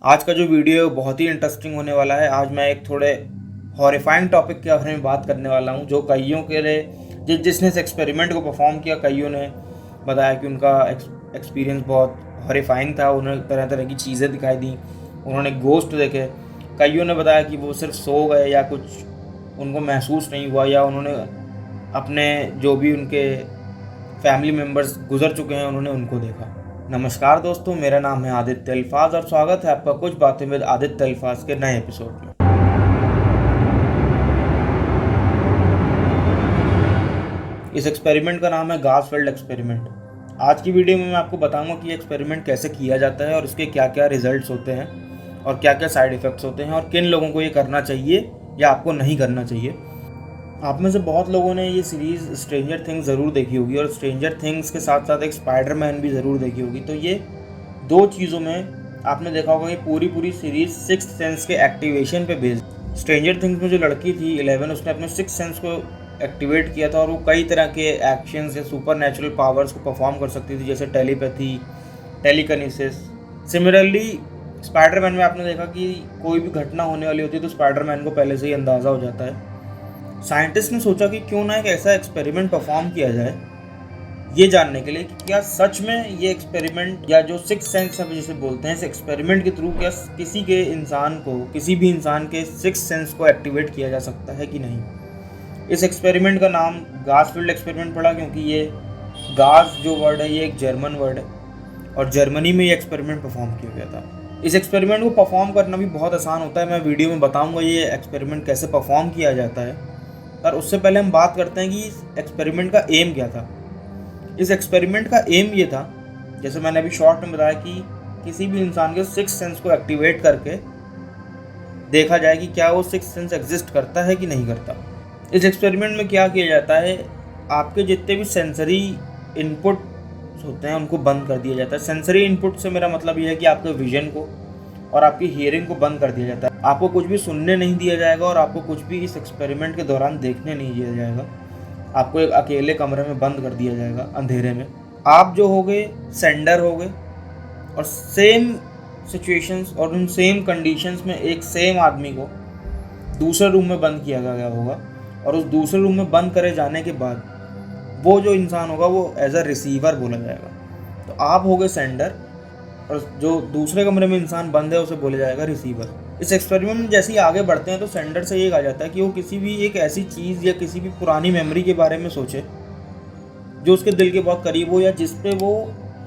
आज का जो वीडियो है बहुत ही इंटरेस्टिंग होने वाला है। आज मैं एक थोड़े हॉरिफाइंग टॉपिक के बारे में बात करने वाला हूँ, जो कईयों के लिए जिसने इस एक्सपेरिमेंट को परफॉर्म किया, कईयों ने बताया कि उनका एक्सपीरियंस बहुत हॉरिफाइंग था। उन्हें तरह तरह की चीज़ें दिखाई दी, उन्होंने गोस्ट देखे। कईयों ने बताया कि वो सिर्फ सो गए या कुछ उनको महसूस नहीं हुआ, या उन्होंने अपने जो भी उनके फैमिली मेम्बर्स गुजर चुके हैं उन्होंने उनको देखा। नमस्कार दोस्तों, मेरा नाम है आदित्य अल्फाज और स्वागत है आपका कुछ बातें विद आदित्य अल्फाज के नए एपिसोड में। इस एक्सपेरिमेंट का नाम है गासफेल्ड एक्सपेरिमेंट। आज की वीडियो में मैं आपको बताऊंगा कि एक्सपेरिमेंट कैसे किया जाता है और इसके क्या क्या रिजल्ट्स होते हैं और क्या क्या साइड इफ़ेक्ट्स होते हैं और किन लोगों को ये करना चाहिए या आपको नहीं करना चाहिए। आप में से बहुत लोगों ने ये सीरीज़ स्ट्रेंजर थिंग्स ज़रूर देखी होगी और स्ट्रेंजर थिंग्स के साथ साथ एक स्पाइडरमैन भी ज़रूर देखी होगी। तो ये दो चीज़ों में आपने देखा होगा कि पूरी सीरीज़ सिक्स्थ सेंस के एक्टिवेशन पे बेस्ड। स्ट्रेंजर थिंग्स में जो लड़की थी 11, उसने अपने सिक्स्थ सेंस को एक्टिवेट किया था और वो कई तरह के एक्शंस या सुपर नेचुरल पावर्स को परफॉर्म कर सकती थी, जैसे टेलीपैथी, टेलीकिनेसिस। सिमिलरली स्पाइडरमैन में आपने देखा कि कोई भी घटना होने वाली होती है तो स्पाइडरमैन को पहले से ही अंदाज़ा हो जाता है। साइंटिस्ट ने सोचा कि क्यों ना एक ऐसा एक्सपेरिमेंट परफॉर्म किया जाए, ये जानने के लिए कि क्या सच में ये एक्सपेरिमेंट या जो सिक्स सेंस हम जिसे बोलते हैं, इस एक्सपेरिमेंट के थ्रू क्या किसी के इंसान को, किसी भी इंसान के सिक्स सेंस को एक्टिवेट किया जा सकता है कि नहीं। इस एक्सपेरिमेंट का नाम गासफील्ड एक्सपेरिमेंट पड़ा, क्योंकि ये गास जो वर्ड है ये एक जर्मन वर्ड है और जर्मनी में ये एक्सपेरिमेंट परफॉर्म किया गया था। इस एक्सपेरिमेंट को परफॉर्म करना भी बहुत आसान होता है। मैं वीडियो में बताऊंगा ये एक्सपेरिमेंट कैसे परफॉर्म किया जाता है, पर उससे पहले हम बात करते हैं कि इस एक्सपेरिमेंट का एम क्या था। इस एक्सपेरिमेंट का एम ये था, जैसे मैंने अभी शॉर्ट में बताया, कि किसी भी इंसान के सिक्स सेंस को एक्टिवेट करके देखा जाए कि क्या वो सिक्स सेंस एग्जिस्ट करता है कि नहीं करता। इस एक्सपेरिमेंट में क्या किया जाता है, आपके जितने भी सेंसरी इनपुट होते हैं उनको बंद कर दिया जाता है। सेंसरी इनपुट से मेरा मतलब ये है कि आपके विजन को और आपकी हियरिंग को बंद कर दिया जाता है। आपको कुछ भी सुनने नहीं दिया जाएगा और आपको कुछ भी इस एक्सपेरिमेंट के दौरान देखने नहीं दिया जाएगा। आपको एक अकेले कमरे में बंद कर दिया जाएगा अंधेरे में। आप जो होगे सेंडर होगे और सेम सिचुएशंस और उन सेम कंडीशंस में एक सेम आदमी को दूसरे रूम में बंद किया गया होगा और उस दूसरे रूम में बंद करे जाने के बाद वो जो इंसान होगा वो एज अ रिसीवर बोला जाएगा। तो आप होगे सेंडर और जो दूसरे कमरे में इंसान बंद है उसे बोला जाएगा रिसीवर। इस एक्सपेरिमेंट में जैसे ही आगे बढ़ते हैं तो सेंडर से ये कहा जाता है कि वो किसी भी एक ऐसी चीज़ या किसी भी पुरानी मेमोरी के बारे में सोचे जो उसके दिल के बहुत करीब हो, या जिस पे वो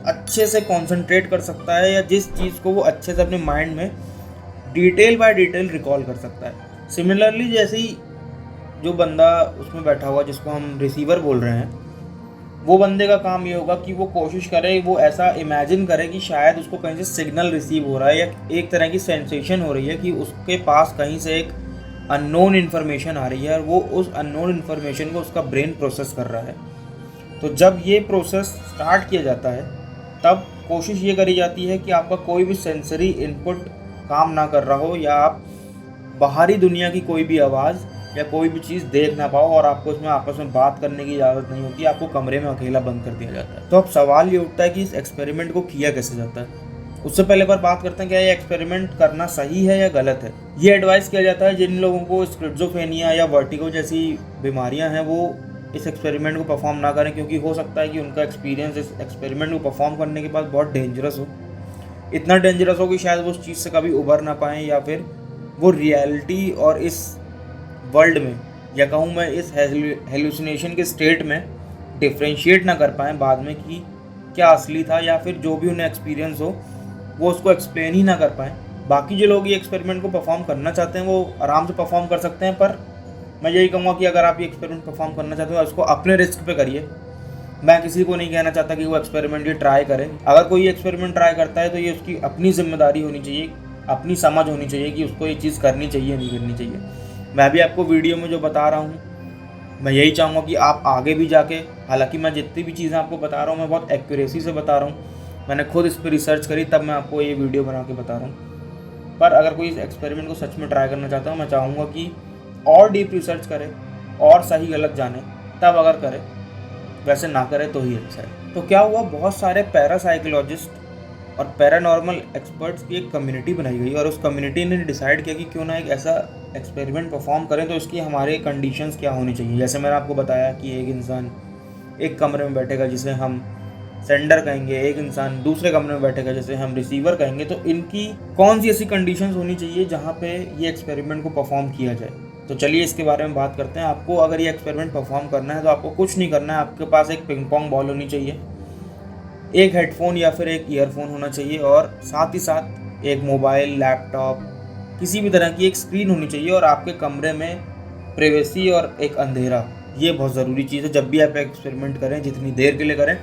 अच्छे से कंसंट्रेट कर सकता है, या जिस चीज़ को वो अच्छे से अपने माइंड में डिटेल बाय डिटेल रिकॉल कर सकता है। सिमिलरली जैसे ही जो बंदा उसमें बैठा हुआ जिसको हम रिसीवर बोल रहे हैं, वो बंदे का काम ये होगा कि वो कोशिश करे, वो ऐसा इमेजिन करे कि शायद उसको कहीं से सिग्नल रिसीव हो रहा है या एक तरह की सेंसेशन हो रही है कि उसके पास कहीं से एक अननोन इन्फॉर्मेशन आ रही है और वो उस अननोन इन्फॉर्मेशन को उसका ब्रेन प्रोसेस कर रहा है। तो जब ये प्रोसेस स्टार्ट किया जाता है तब कोशिश ये करी जाती है कि आपका कोई भी सेंसरी इनपुट काम ना कर रहा हो, या आप बाहरी दुनिया की कोई भी आवाज़ या कोई भी चीज़ देख ना पाओ और आपको इसमें आपस में बात करने की इजाज़त नहीं होती। आपको कमरे में अकेला बंद कर दिया जाता है। तो अब सवाल ये उठता है कि इस एक्सपेरिमेंट को किया कैसे जाता है। उससे पहले पर बात करते हैं क्या ये एक्सपेरिमेंट करना सही है या गलत है। ये एडवाइस किया जाता है जिन लोगों को स्किज़ोफ्रेनिया या वर्टिगो जैसी बीमारियां हैं वो इस एक्सपेरिमेंट को परफॉर्म ना करें, क्योंकि हो सकता है कि उनका एक्सपीरियंस इस एक्सपेरिमेंट को परफॉर्म करने के बाद बहुत डेंजरस हो। इतना डेंजरस हो कि शायद वो उस चीज़ से कभी उबर ना पाएँ, या फिर वो रियलिटी और इस वर्ल्ड में, या कहूँ मैं इस हेलुसिनेशन के स्टेट में डिफ्रेंशिएट ना कर पाएँ बाद में कि क्या असली था, या फिर जो भी उन्हें एक्सपीरियंस हो वो उसको एक्सप्लेन ही ना कर पाएँ। बाकी जो लोग ये एक्सपेरिमेंट को परफॉर्म करना चाहते हैं वो आराम से परफॉर्म कर सकते हैं, पर मैं यही कहूँगा कि अगर आप ये एक्सपेरिमेंट परफॉर्म करना चाहते हो उसको अपने रिस्क पे करिए। मैं किसी को नहीं कहना चाहता कि वो एक्सपेरिमेंट ये ट्राई करे। अगर कोई एक्सपेरिमेंट ट्राई करता है तो ये उसकी अपनी जिम्मेदारी होनी चाहिए, अपनी समझ होनी चाहिए कि उसको ये चीज़ करनी चाहिए नहीं करनी चाहिए। मैं भी आपको वीडियो में जो बता रहा हूँ मैं यही चाहूँगा कि आप आगे भी जाके, हालांकि मैं जितनी भी चीज़ें आपको बता रहा हूँ मैं बहुत एक्यूरेसी से बता रहा हूँ, मैंने खुद इस पर रिसर्च करी तब मैं आपको ये वीडियो बना के बता रहा हूँ। पर अगर कोई इस एक्सपेरिमेंट को सच में ट्राई करना चाहता हूँ, मैं चाहूँगा कि और डीप रिसर्च करे और सही गलत जाने, तब अगर करे, वैसे ना करे तो ही अच्छा है। तो क्या हुआ, बहुत सारे पैरासाइकोलॉजिस्ट और पैरानॉर्मल एक्सपर्ट्स की एक कम्युनिटी बनाई गई और उस कम्युनिटी ने डिसाइड किया कि क्यों ना एक ऐसा एक्सपेरिमेंट परफॉर्म करें, तो इसकी हमारे कंडीशंस क्या होनी चाहिए। जैसे मैंने आपको बताया कि एक इंसान एक कमरे में बैठेगा जिसे हम सेंडर कहेंगे, एक इंसान दूसरे कमरे में बैठेगा जिसे हम रिसीवर कहेंगे। तो इनकी कौन सी ऐसी कंडीशंस होनी चाहिए जहाँ पे ये एक्सपेरिमेंट को परफॉर्म किया जाए। तो चलिए इसके बारे में बात करते हैं। आपको अगर ये एक्सपेरिमेंट परफॉर्म करना है तो आपको कुछ नहीं करना है, आपके पास एक पिंग पोंग बॉल होनी चाहिए, एक हेडफोन या फिर एक ईयरफोन होना चाहिए और साथ ही साथ एक मोबाइल, लैपटॉप, किसी भी तरह की एक स्क्रीन होनी चाहिए और आपके कमरे में प्राइवेसी और एक अंधेरा, ये बहुत ज़रूरी चीज़ है। जब भी आप एक्सपेरिमेंट करें, जितनी देर के लिए करें,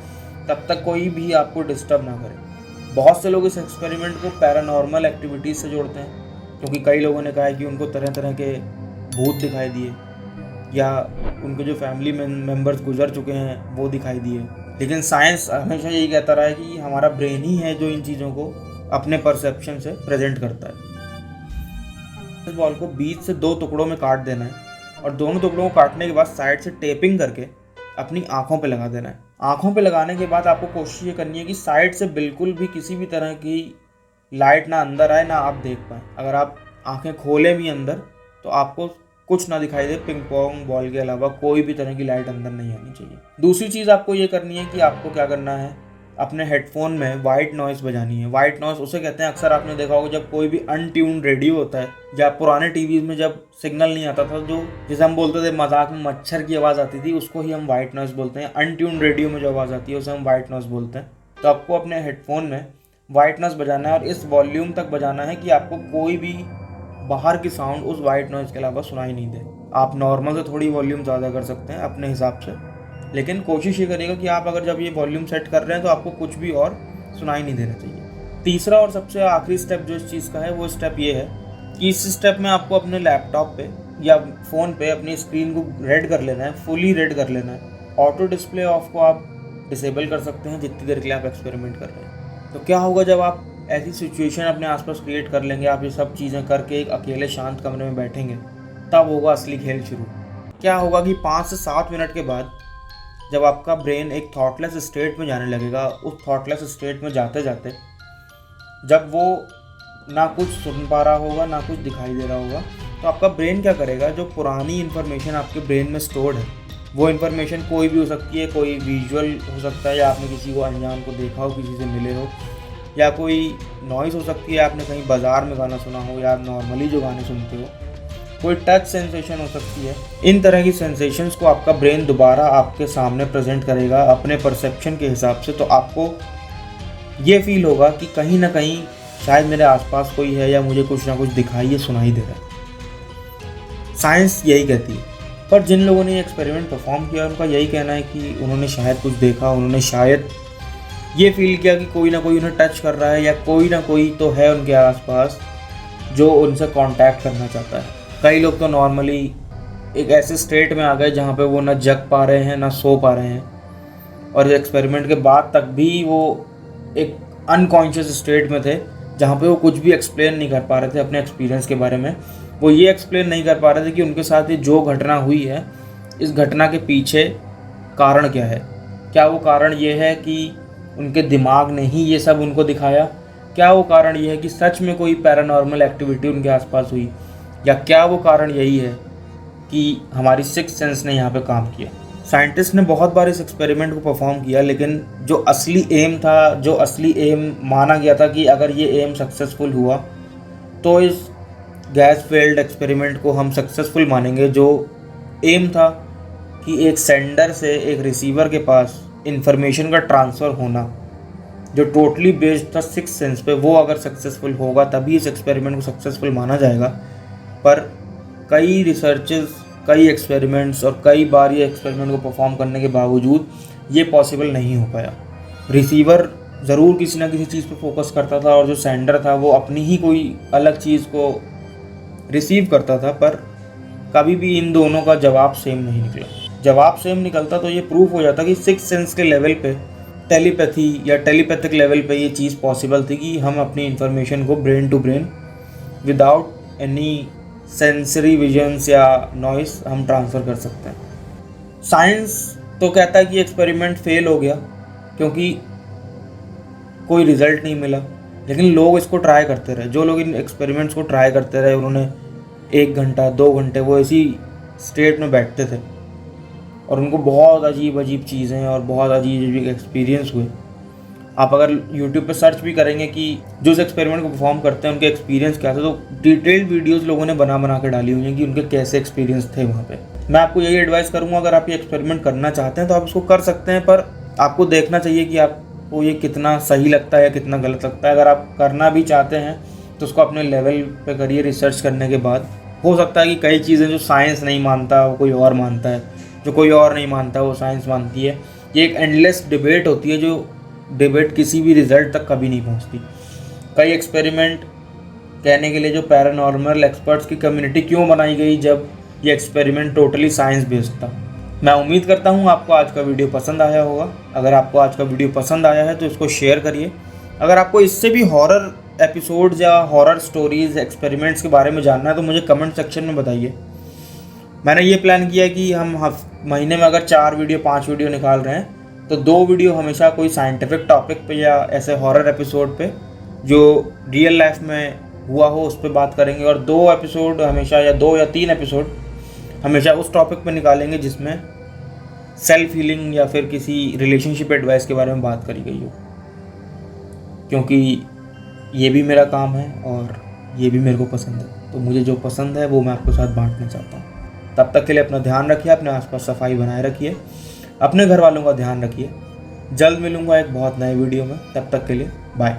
तब तक कोई भी आपको डिस्टर्ब ना करे। बहुत से लोग इस एक्सपेरिमेंट को पैरानॉर्मल एक्टिविटीज़ से जोड़ते हैं, क्योंकि कई लोगों ने कहा है कि उनको तरह तरह के भूत दिखाई दिए या उनके जो फैमिली मेम्बर्स गुजर चुके हैं वो दिखाई दिए। लेकिन साइंस हमेशा यही कहता रहा है कि हमारा ब्रेन ही है जो इन चीज़ों को अपने परसेप्शन से प्रेजेंट करता है। इस बॉल को बीच से 2 टुकड़ों में काट देना है और दोनों टुकड़ों को काटने के बाद साइड से टेपिंग करके अपनी आँखों पे लगा देना है। आँखों पे लगाने के बाद आपको कोशिश ये करनी है कि साइड से बिल्कुल भी किसी भी तरह की लाइट ना अंदर आए, ना आप देख पाएँ। अगर आप आँखें खोलें भी अंदर तो आपको कुछ ना दिखाई दे, पिंग पोंग बॉल के अलावा कोई भी तरह की लाइट अंदर नहीं आनी चाहिए। दूसरी चीज़ आपको ये करनी है कि आपको क्या करना है, अपने हेडफोन में वाइट नॉइज़ बजानी है। वाइट नॉइज़ उसे कहते हैं, अक्सर आपने देखा होगा जब कोई भी अनट्यून्ड रेडियो होता है या पुराने टीवीज़ में जब सिग्नल नहीं आता था, जो जिसे हम बोलते थे मजाक में मच्छर की आवाज़ आती थी, उसको ही हम वाइट नॉइज़ बोलते हैं। अनट्यून्ड रेडियो में जो आवाज़ आती है उसे हम वाइट नॉइज़ बोलते हैं। तो आपको अपने हेडफोन में वाइट नॉइज़ बजाना है और इस वॉल्यूम तक बजाना है कि आपको कोई भी बाहर की साउंड उस वाइट नॉइज़ के अलावा सुनाई नहीं दे। आप नॉर्मल से थोड़ी वॉल्यूम ज़्यादा कर सकते हैं अपने हिसाब से, लेकिन कोशिश ये करिएगा कि आप अगर जब ये वॉल्यूम सेट कर रहे हैं तो आपको कुछ भी और सुनाई नहीं देना चाहिए। तीसरा और सबसे आखिरी स्टेप जो इस चीज़ का है वो स्टेप ये है कि इस स्टेप में आपको अपने लैपटॉप पे या फ़ोन पे अपनी स्क्रीन को रेड कर लेना है, फुली रेड कर लेना है। ऑटो डिस्प्ले ऑफ को आप डिसेबल कर सकते हैं जितनी देर के लिए आप एक्सपेरिमेंट कर रहे हैं। तो क्या होगा जब आप ऐसी सिचुएशन अपने आसपास क्रिएट कर लेंगे, आप ये सब चीज़ें करके एक अकेले शांत कमरे में बैठेंगे, तब होगा असली खेल शुरू। क्या होगा कि 5 से 7 मिनट के बाद जब आपका ब्रेन एक थॉटलेस स्टेट में जाने लगेगा, उस थॉटलेस स्टेट में जाते जाते जब वो ना कुछ सुन पा रहा होगा ना कुछ दिखाई दे रहा होगा, तो आपका ब्रेन क्या करेगा, जो पुरानी इन्फॉर्मेशन आपके ब्रेन में स्टोर्ड है, वो इन्फॉर्मेशन कोई भी हो सकती है, कोई विजुअल हो सकता है या आपने किसी को अनजान को देखा हो, किसी से मिले हो, या कोई नॉइज़ हो सकती है, आपने कहीं बाज़ार में गाना सुना हो या आप नॉर्मली जो गाने सुनते हो, कोई टच सेंसेशन हो सकती है। इन तरह की सेंसेशंस को आपका ब्रेन दोबारा आपके सामने प्रेजेंट करेगा अपने परसेप्शन के हिसाब से। तो आपको ये फील होगा कि कहीं ना कहीं शायद मेरे आसपास कोई है या मुझे कुछ ना कुछ दिखाई या सुनाई दे रहा है। साइंस यही कहती है। पर जिन लोगों ने ये एक्सपेरिमेंट परफॉर्म किया उनका यही कहना है कि उन्होंने शायद कुछ देखा, उन्होंने शायद ये फील किया कि कोई ना कोई उन्हें टच कर रहा है या कोई ना कोई तो है उनके आसपास जो उनसे कांटेक्ट करना चाहता है। कई लोग तो नॉर्मली एक ऐसे स्टेट में आ गए जहाँ पे वो ना जग पा रहे हैं ना सो पा रहे हैं, और एक्सपेरिमेंट के बाद तक भी वो एक अनकॉन्शियस स्टेट में थे जहाँ पे वो कुछ भी एक्सप्लेन नहीं कर पा रहे थे अपने एक्सपीरियंस के बारे में। वो ये एक्सप्लेन नहीं कर पा रहे थे कि उनके साथ ये जो घटना हुई है, इस घटना के पीछे कारण क्या है। क्या वो कारण ये है कि उनके दिमाग ने ही ये सब उनको दिखाया? क्या वो कारण ये है कि सच में कोई पैरानॉर्मल एक्टिविटी उनके आसपास हुई? या क्या वो कारण यही है कि हमारी सिक्स्थ सेंस ने यहाँ पे काम किया? साइंटिस्ट ने बहुत बार इस एक्सपेरिमेंट को परफॉर्म किया, लेकिन जो असली एम था, जो असली एम माना गया था कि अगर ये एम सक्सेसफुल हुआ तो इस गैस फील्ड एक्सपेरिमेंट को हम सक्सेसफुल मानेंगे। जो एम था कि एक सेंडर से एक रिसीवर के पास इंफॉर्मेशन का ट्रांसफ़र होना, जो टोटली बेस्ड था सिक्स सेंस पे, वो अगर सक्सेसफुल होगा तभी इस एक्सपेरिमेंट को सक्सेसफुल माना जाएगा। पर कई रिसर्चेस, कई एक्सपेरिमेंट्स और कई बार ये एक्सपेरिमेंट को परफॉर्म करने के बावजूद ये पॉसिबल नहीं हो पाया। रिसीवर ज़रूर किसी ना किसी चीज़ पे फोकस करता था और जो सेंडर था वो अपनी ही कोई अलग चीज़ को रिसीव करता था, पर कभी भी इन दोनों का जवाब सेम नहीं निकला। जवाब सेम निकलता तो ये प्रूफ हो जाता कि सिक्स सेंस के लेवल पे, टेलीपैथी या टेलीपैथिक लेवल पे ये चीज़ पॉसिबल थी कि हम अपनी इन्फॉर्मेशन को brain to brain without any sensory visions या नॉइस हम ट्रांसफ़र कर सकते हैं। साइंस तो कहता है कि एक्सपेरिमेंट फेल हो गया क्योंकि कोई रिजल्ट नहीं मिला, लेकिन लोग इसको ट्राई करते रहे। जो लोग इन एक्सपेरिमेंट्स को ट्राई करते रहे, उन्होंने 1 घंटा 2 घंटे वो इसी स्टेट में बैठते थे और उनको बहुत अजीब अजीब चीज़ें और बहुत अजीब अजीब एक्सपीरियंस हुए। आप अगर YouTube पे सर्च भी करेंगे कि जो इस एक्सपेरिमेंट को परफॉर्म करते हैं उनके एक्सपीरियंस क्या थे, तो डिटेल्ड वीडियोस लोगों ने बना के डाली हुई हैं कि उनके कैसे एक्सपीरियंस थे वहाँ पे। मैं आपको यही एडवाइस करूँगा, अगर आप ये एक्सपेरिमेंट करना चाहते हैं तो आप इसको कर सकते हैं, पर आपको देखना चाहिए कि आपको ये कितना सही लगता है या कितना गलत लगता है। अगर आप करना भी चाहते हैं तो उसको अपने लेवल पे करिए, रिसर्च करने के बाद। हो सकता है कि कई चीज़ें जो साइंस नहीं मानता वो कोई और मानता है, जो कोई और नहीं मानता वो साइंस मानती है। ये एक एंडलेस डिबेट होती है, जो डिबेट किसी भी रिजल्ट तक कभी नहीं पहुंचती। कई एक्सपेरिमेंट कहने के लिए जो पैरानॉर्मल एक्सपर्ट्स की कम्युनिटी क्यों बनाई गई, जब ये एक्सपेरिमेंट टोटली साइंस बेस्ड था। मैं उम्मीद करता हूँ आपको आज का वीडियो पसंद आया होगा। अगर आपको आज का वीडियो पसंद आया है तो इसको शेयर करिए। अगर आपको इससे भी हॉरर एपिसोड्स या हॉरर स्टोरीज एक्सपेरिमेंट्स के बारे में जानना है तो मुझे कमेंट सेक्शन में बताइए। मैंने ये प्लान किया है कि हम महीने में अगर 4 वीडियो 5 वीडियो निकाल रहे हैं तो 2 वीडियो हमेशा कोई साइंटिफिक टॉपिक पे या ऐसे हॉरर एपिसोड पे जो रियल लाइफ में हुआ हो उस पर बात करेंगे, और 2 एपिसोड हमेशा या 2 या 3 एपिसोड हमेशा उस टॉपिक पे निकालेंगे जिसमें सेल्फ हीलिंग या फिर किसी रिलेशनशिप एडवाइस के बारे में बात करी गई हो, क्योंकि ये भी मेरा काम है और ये भी मेरे को पसंद है। तो मुझे जो पसंद है वो मैं आपके साथ बांटना चाहता हूँ। तब तक के लिए अपना ध्यान रखिए, अपने आसपास सफाई बनाए रखिए, अपने घर वालों का ध्यान रखिए। जल्द मिलूंगा एक बहुत नए वीडियो में, तब तक के लिए बाय।